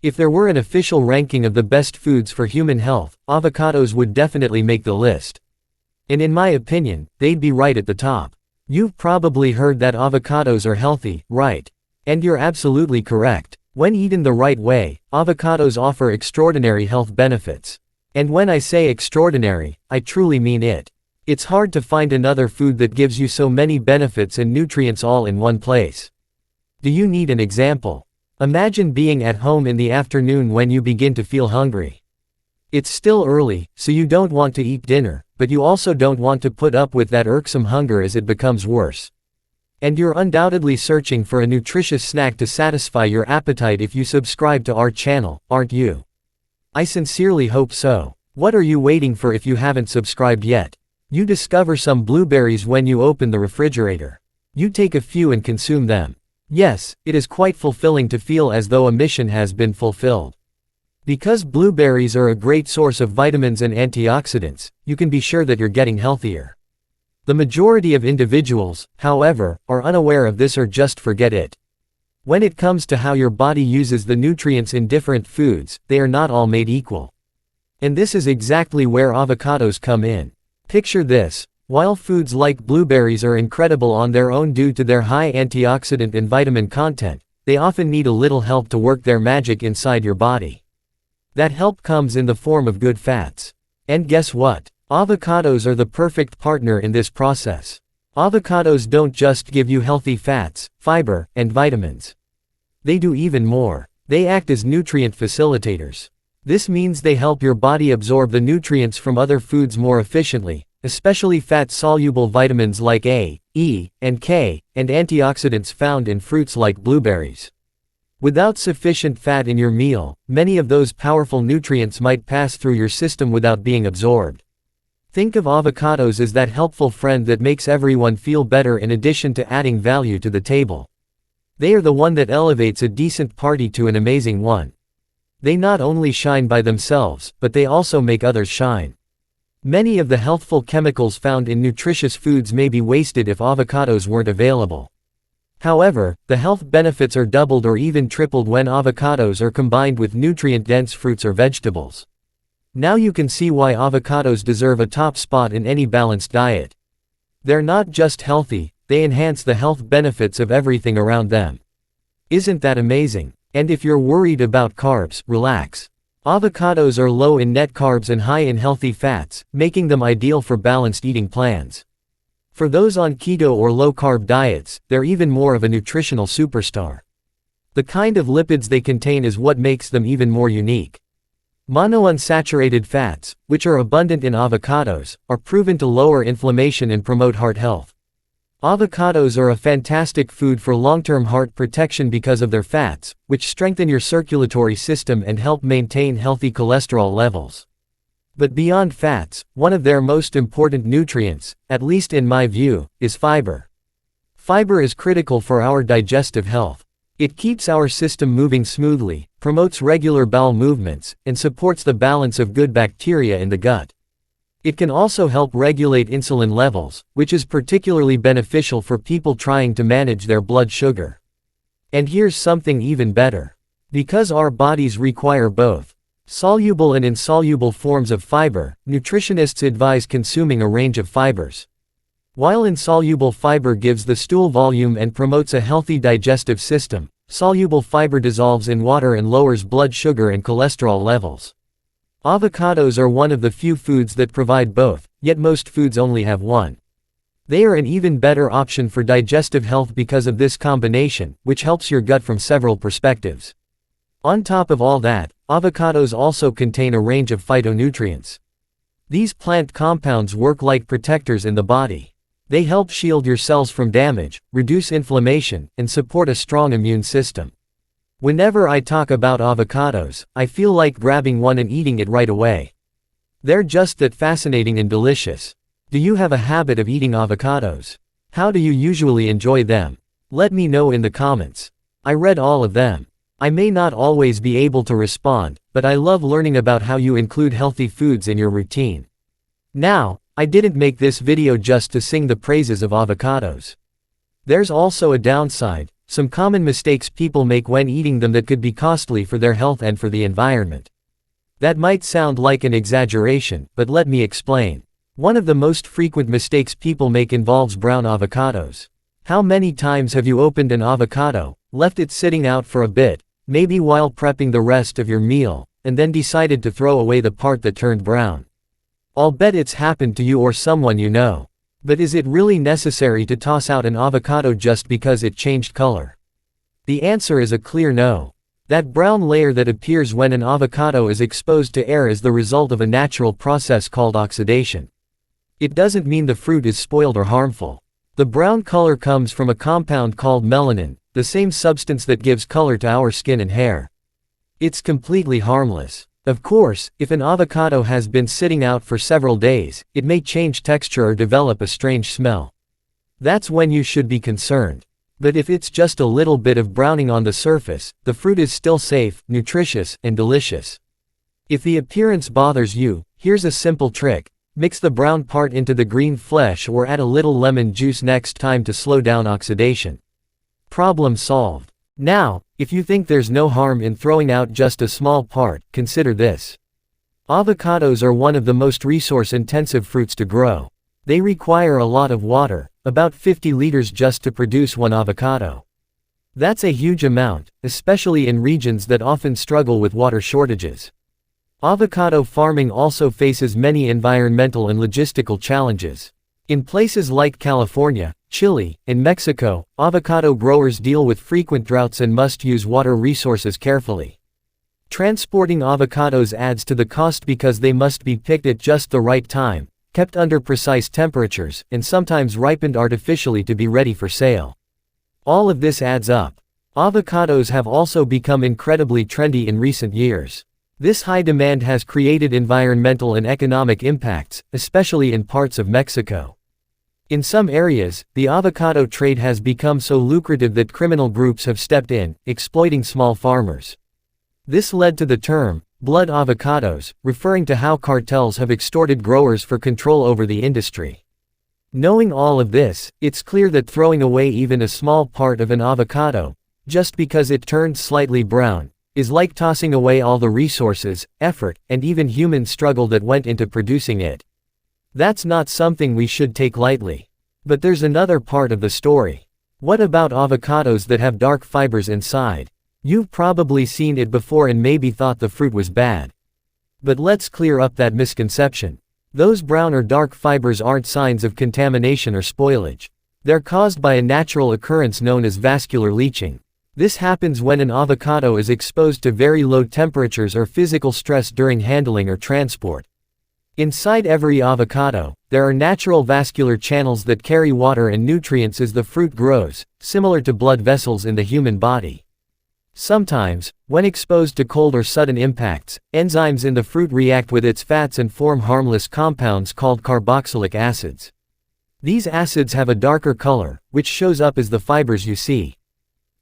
If there were an official ranking of the best foods for human health, avocados would definitely make the list. And in my opinion, they'd be right at the top. You've probably heard that avocados are healthy, right? And you're absolutely correct. When eaten the right way, avocados offer extraordinary health benefits. And when I say extraordinary, I truly mean it. It's hard to find another food that gives you so many benefits and nutrients all in one place. Do you need an example? Imagine being at home in the afternoon when you begin to feel hungry. It's still early, so you don't want to eat dinner, but you also don't want to put up with that irksome hunger as it becomes worse. And you're undoubtedly searching for a nutritious snack to satisfy your appetite if you subscribe to our channel, aren't you? I sincerely hope so. What are you waiting for if you haven't subscribed yet? You discover some blueberries when you open the refrigerator. You take a few and consume them. Yes, it is quite fulfilling to feel as though a mission has been fulfilled. Because blueberries are a great source of vitamins and antioxidants, you can be sure that you're getting healthier. The majority of individuals, however, are unaware of this or just forget it. When it comes to how your body uses the nutrients in different foods, they are not all made equal. And this is exactly where avocados come in. Picture this. While foods like blueberries are incredible on their own due to their high antioxidant and vitamin content, they often need a little help to work their magic inside your body. That help comes in the form of good fats. And guess what? Avocados are the perfect partner in this process. Avocados don't just give you healthy fats, fiber, and vitamins. They do even more. They act as nutrient facilitators. This means they help your body absorb the nutrients from other foods more efficiently, especially fat-soluble vitamins like A, E, and K, and antioxidants found in fruits like blueberries. Without sufficient fat in your meal, many of those powerful nutrients might pass through your system without being absorbed. Think of avocados as that helpful friend that makes everyone feel better in addition to adding value to the table. They are the one that elevates a decent party to an amazing one. They not only shine by themselves, but they also make others shine. Many of the healthful chemicals found in nutritious foods may be wasted if avocados weren't available. However, the health benefits are doubled or even tripled when avocados are combined with nutrient-dense fruits or vegetables. Now you can see why avocados deserve a top spot in any balanced diet. They're not just healthy, they enhance the health benefits of everything around them. Isn't that amazing? And if you're worried about carbs, relax. Avocados are low in net carbs and high in healthy fats, making them ideal for balanced eating plans. For those on keto or low-carb diets, they're even more of a nutritional superstar. The kind of lipids they contain is what makes them even more unique. Monounsaturated fats, which are abundant in avocados, are proven to lower inflammation and promote heart health. Avocados are a fantastic food for long-term heart protection because of their fats, which strengthen your circulatory system and help maintain healthy cholesterol levels. But beyond fats, one of their most important nutrients, at least in my view, is fiber. Fiber is critical for our digestive health. It keeps our system moving smoothly, promotes regular bowel movements, and supports the balance of good bacteria in the gut. It can also help regulate insulin levels, which is particularly beneficial for people trying to manage their blood sugar. And here's something even better. Because our bodies require both soluble and insoluble forms of fiber, nutritionists advise consuming a range of fibers. While insoluble fiber gives the stool volume and promotes a healthy digestive system, soluble fiber dissolves in water and lowers blood sugar and cholesterol levels. Avocados are one of the few foods that provide both, yet most foods only have one. They are an even better option for digestive health because of this combination, which helps your gut from several perspectives. On top of all that, avocados also contain a range of phytonutrients. These plant compounds work like protectors in the body. They help shield your cells from damage, reduce inflammation, and support a strong immune system. Whenever I talk about avocados, I feel like grabbing one and eating it right away. They're just that fascinating and delicious. Do you have a habit of eating avocados? How do you usually enjoy them? Let me know in the comments. I read all of them. I may not always be able to respond, but I love learning about how you include healthy foods in your routine. Now, I didn't make this video just to sing the praises of avocados. There's also a downside, some common mistakes people make when eating them that could be costly for their health and for the environment. That might sound like an exaggeration, but let me explain. One of the most frequent mistakes people make involves brown avocados. How many times have you opened an avocado, left it sitting out for a bit, maybe while prepping the rest of your meal, and then decided to throw away the part that turned brown? I'll bet it's happened to you or someone you know. But is it really necessary to toss out an avocado just because it changed color? The answer is a clear no. That brown layer that appears when an avocado is exposed to air is the result of a natural process called oxidation. It doesn't mean the fruit is spoiled or harmful. The brown color comes from a compound called melanin, the same substance that gives color to our skin and hair. It's completely harmless. Of course, if an avocado has been sitting out for several days, it may change texture or develop a strange smell. That's when you should be concerned. But if it's just a little bit of browning on the surface, the fruit is still safe, nutritious, and delicious. If the appearance bothers you, here's a simple trick. Mix the brown part into the green flesh or add a little lemon juice next time to slow down oxidation. Problem solved. Now, if you think there's no harm in throwing out just a small part, consider this. Avocados are one of the most resource-intensive fruits to grow. They require a lot of water, about 50 liters just to produce one avocado. That's a huge amount, especially in regions that often struggle with water shortages. Avocado farming also faces many environmental and logistical challenges. In places like California, Chile, and Mexico, avocado growers deal with frequent droughts and must use water resources carefully. Transporting avocados adds to the cost because they must be picked at just the right time, kept under precise temperatures, and sometimes ripened artificially to be ready for sale. All of this adds up. Avocados have also become incredibly trendy in recent years. This high demand has created environmental and economic impacts, especially in parts of Mexico. In some areas, the avocado trade has become so lucrative that criminal groups have stepped in, exploiting small farmers. This led to the term, blood avocados, referring to how cartels have extorted growers for control over the industry. Knowing all of this, it's clear that throwing away even a small part of an avocado, just because it turned slightly brown, is like tossing away all the resources, effort, and even human struggle that went into producing it. That's not something we should take lightly. But there's another part of the story. What about avocados that have dark fibers inside? You've probably seen it before and maybe thought the fruit was bad. But let's clear up that misconception. Those brown or dark fibers aren't signs of contamination or spoilage. They're caused by a natural occurrence known as vascular leaching. This happens when an avocado is exposed to very low temperatures or physical stress during handling or transport. Inside every avocado, there are natural vascular channels that carry water and nutrients as the fruit grows, similar to blood vessels in the human body. Sometimes, when exposed to cold or sudden impacts, enzymes in the fruit react with its fats and form harmless compounds called carboxylic acids. These acids have a darker color, which shows up as the fibers you see.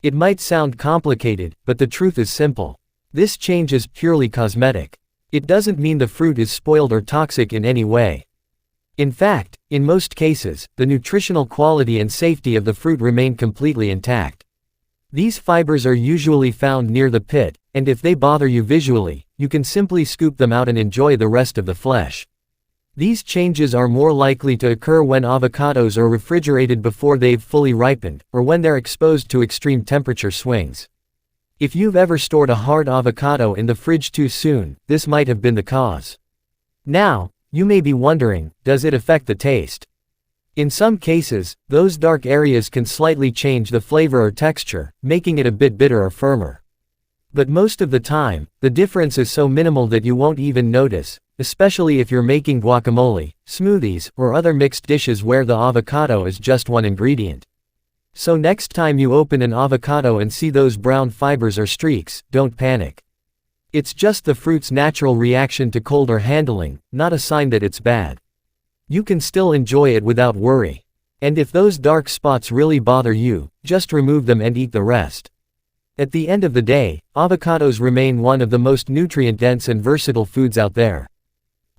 It might sound complicated, but the truth is simple. This change is purely cosmetic. It doesn't mean the fruit is spoiled or toxic in any way. In fact, in most cases, the nutritional quality and safety of the fruit remain completely intact. These fibers are usually found near the pit, and if they bother you visually, you can simply scoop them out and enjoy the rest of the flesh. These changes are more likely to occur when avocados are refrigerated before they've fully ripened, or when they're exposed to extreme temperature swings. If you've ever stored a hard avocado in the fridge too soon, this might have been the cause. Now, you may be wondering, does it affect the taste? In some cases, those dark areas can slightly change the flavor or texture, making it a bit bitter or firmer. But most of the time, the difference is so minimal that you won't even notice, especially if you're making guacamole, smoothies, or other mixed dishes where the avocado is just one ingredient. So next time you open an avocado and see those brown fibers or streaks, don't panic. It's just the fruit's natural reaction to cold or handling, not a sign that it's bad. You can still enjoy it without worry. And if those dark spots really bother you, just remove them and eat the rest. At the end of the day, avocados remain one of the most nutrient-dense and versatile foods out there.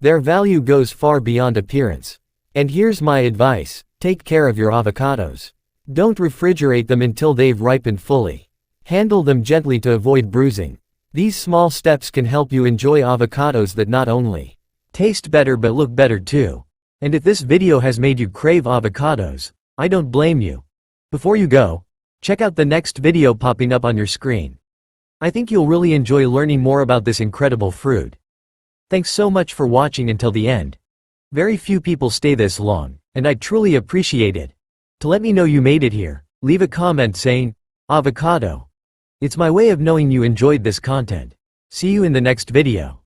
Their value goes far beyond appearance. And here's my advice: take care of your avocados. Don't refrigerate them until they've ripened fully. Handle them gently to avoid bruising. These small steps can help you enjoy avocados that not only taste better but look better too. And if this video has made you crave avocados, I don't blame you. Before you go, check out the next video popping up on your screen. I think you'll really enjoy learning more about this incredible fruit. Thanks so much for watching until the end. Very few people stay this long, and I truly appreciate it. To let me know you made it here, leave a comment saying, avocado. It's my way of knowing you enjoyed this content. See you in the next video.